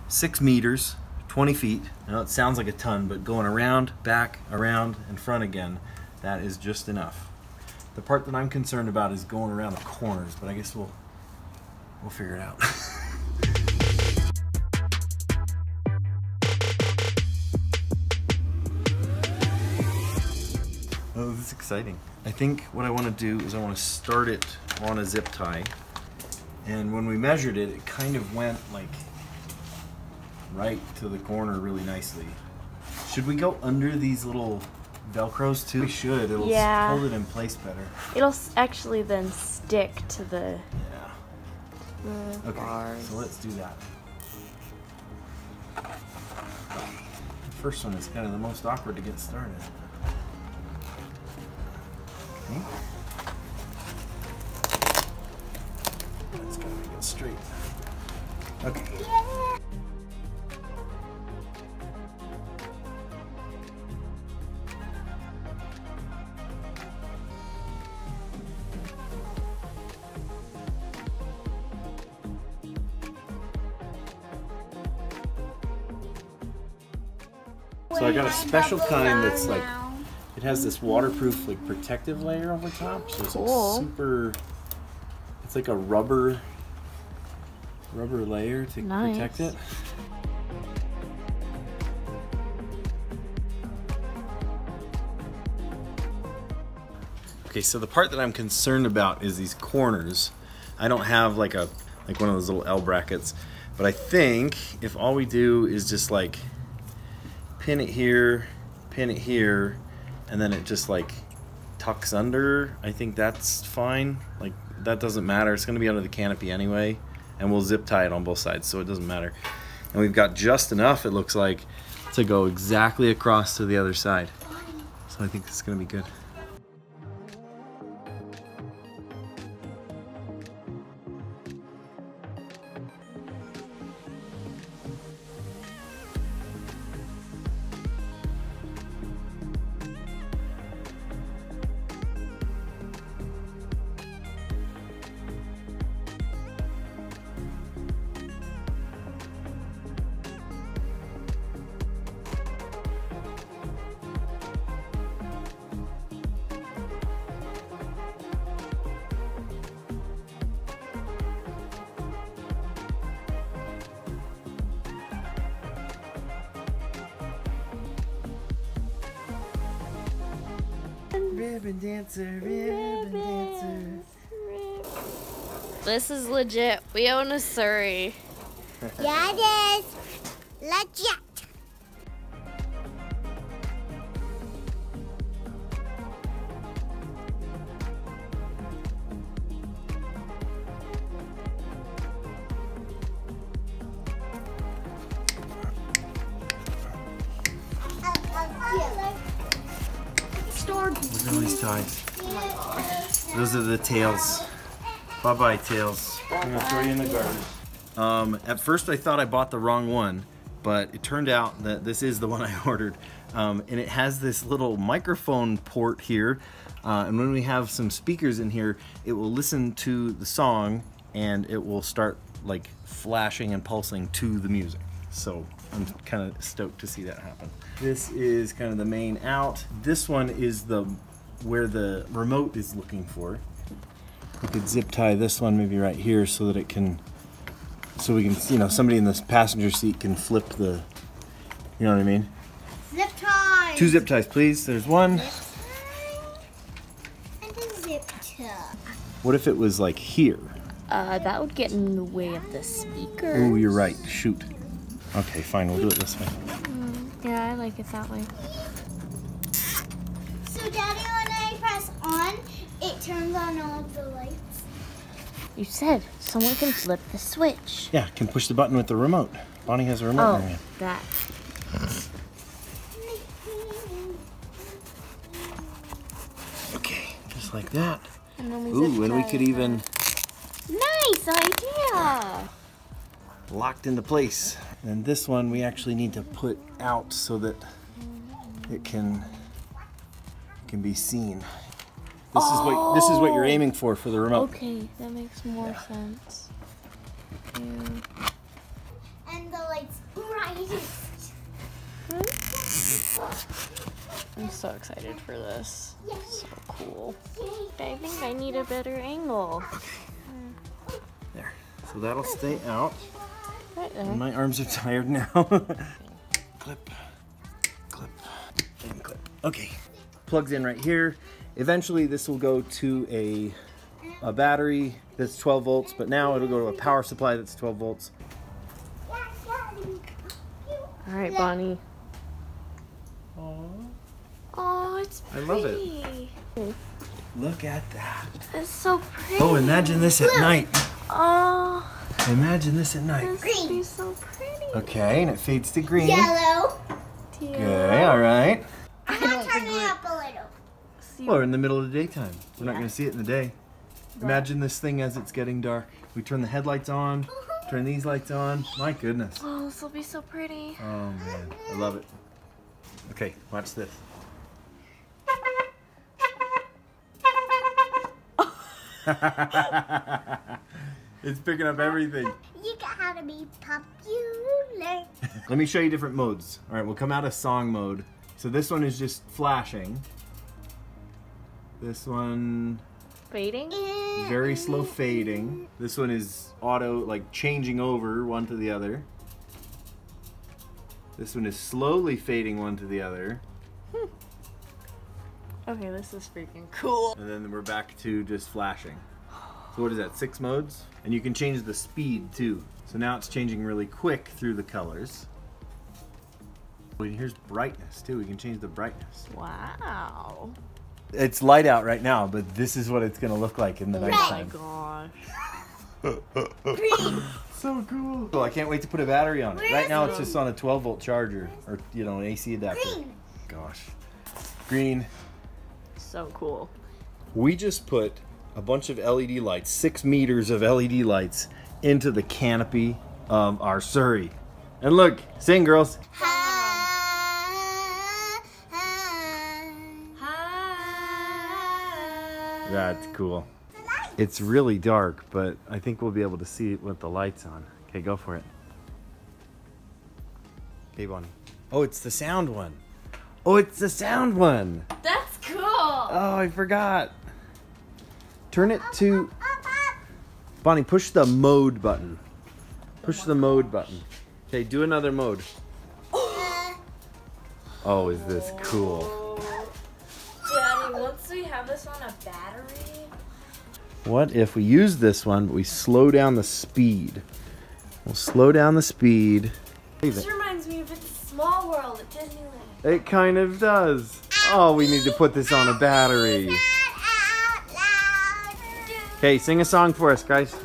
6 meters, 20 feet. I know it sounds like a ton, but going around, back, around, and front again, that is just enough. The part that I'm concerned about is going around the corners, but I guess we'll figure it out. Oh, this is exciting. I think what I want to do is I want to start it on a zip tie. And when we measured it, it kind of went like right to the corner really nicely. Should we go under these little Velcros too? We should. It'll hold it in place better. It'll actually then stick to the okay, bars. So let's do that. The first one is kind of the most awkward to get started. Okay. That's gotta make it straight. Okay. So I got a special kind that's like, it has this waterproof like protective layer over top, so it's like super, it's like a rubber layer to protect it. Okay, so the part that I'm concerned about is these corners. I don't have like one of those little L brackets, but I think if all we do is just like pin it here, and then it just like tucks under, I think that's fine. Like that doesn't matter. It's gonna be under the canopy anyway, and we'll zip tie it on both sides, so it doesn't matter. And we've got just enough, it looks like, to go exactly across to the other side. So I think it's gonna be good. Ribbon dancer, ribbon dancer. This is legit. We own a Surrey. Yeah, it is. Legit. Look at all these ties. Those are the tails. Bye-bye, tails. I'm gonna throw you in the garbage. At first I thought I bought the wrong one, but it turned out that this is the one I ordered. And it has this little microphone port here. And when we have some speakers in here, it will listen to the song and it will start like flashing and pulsing to the music. So I'm kind of stoked to see that happen. This is kind of the main out. This one is where the remote is looking for. We could zip tie this one maybe right here so that it can, so we can, you know, somebody in this passenger seat can flip the, you know what I mean? Zip tie. 2 zip ties, please. There's one. Zip tie and a zip tie. What if it was like here? That would get in the way of the speaker. Oh, you're right. Shoot. Okay, fine. We'll do it this way. Yeah, I like it that way. So, Daddy, when I press on, it turns on all of the lights. You said someone can flip the switch. Yeah, can push the button with the remote. Bonnie has a remote in her hand. That. Okay, just like that. And then we Ooh, and we could even Nice idea. locked into place. And this one we actually need to put out so that it can be seen. This is what you're aiming for the remote. Okay, that makes more sense. Yeah. And the lights I'm so excited for this. So cool. I think I need a better angle. Okay. There. So that'll stay out. Right there. And my arms are tired now. Clip, clip, and clip. Okay. Plugs in right here. Eventually this will go to a battery that's 12 volts, but now it'll go to a power supply that's 12 volts. All right, Bonnie. Aww. Oh, it's pretty. I love it. Look at that. It's so pretty. Oh, imagine this at night. Oh, Imagine this at night. this would be so pretty. Okay, and it fades to green. Yellow. Okay, all right. I'm gonna turn it up a little. Well, we're in the middle of the daytime. We're not going to see it in the day. Imagine this thing as it's getting dark. We turn the headlights on, turn these lights on. My goodness. Oh, this will be so pretty. Oh, man. I love it. Okay, watch this. It's picking up everything. You gotta be popular. Let me show you different modes. All right, we'll come out of song mode. So this one is just flashing. This one, Fading? very slow fading. This one is auto, like changing over one to the other. This one is slowly fading one to the other. Okay, this is freaking cool. And then we're back to just flashing. So what is that, 6 modes? And you can change the speed too. So now it's changing really quick through the colors. And here's brightness too. We can change the brightness. Wow. It's light out right now, but this is what it's gonna look like in the Oh my nighttime. gosh. So cool. Well, I can't wait to put a battery on it. Right now it's just on a 12 volt charger, or you know, an AC adapter. Green. Gosh. Green. So cool. We just put a bunch of LED lights, 6 meters of LED lights, into the canopy of our Surrey. And look, sing girls. That's cool. It's really dark, but I think we'll be able to see it with the lights on. Okay, go for it. Okay, Bonnie. Oh, it's the sound one. Oh, it's the sound one. That's cool. Oh, I forgot. Turn it to... Bonnie, push the mode button. Push the mode button. Okay, do another mode. Oh, is this cool. Daddy, once we have this on a battery... What if we use this one, but we slow down the speed? We'll slow down the speed. This reminds me of It's a Small World at Disneyland. It kind of does. Oh, we need to put this on a battery. Okay, sing a song for us, guys.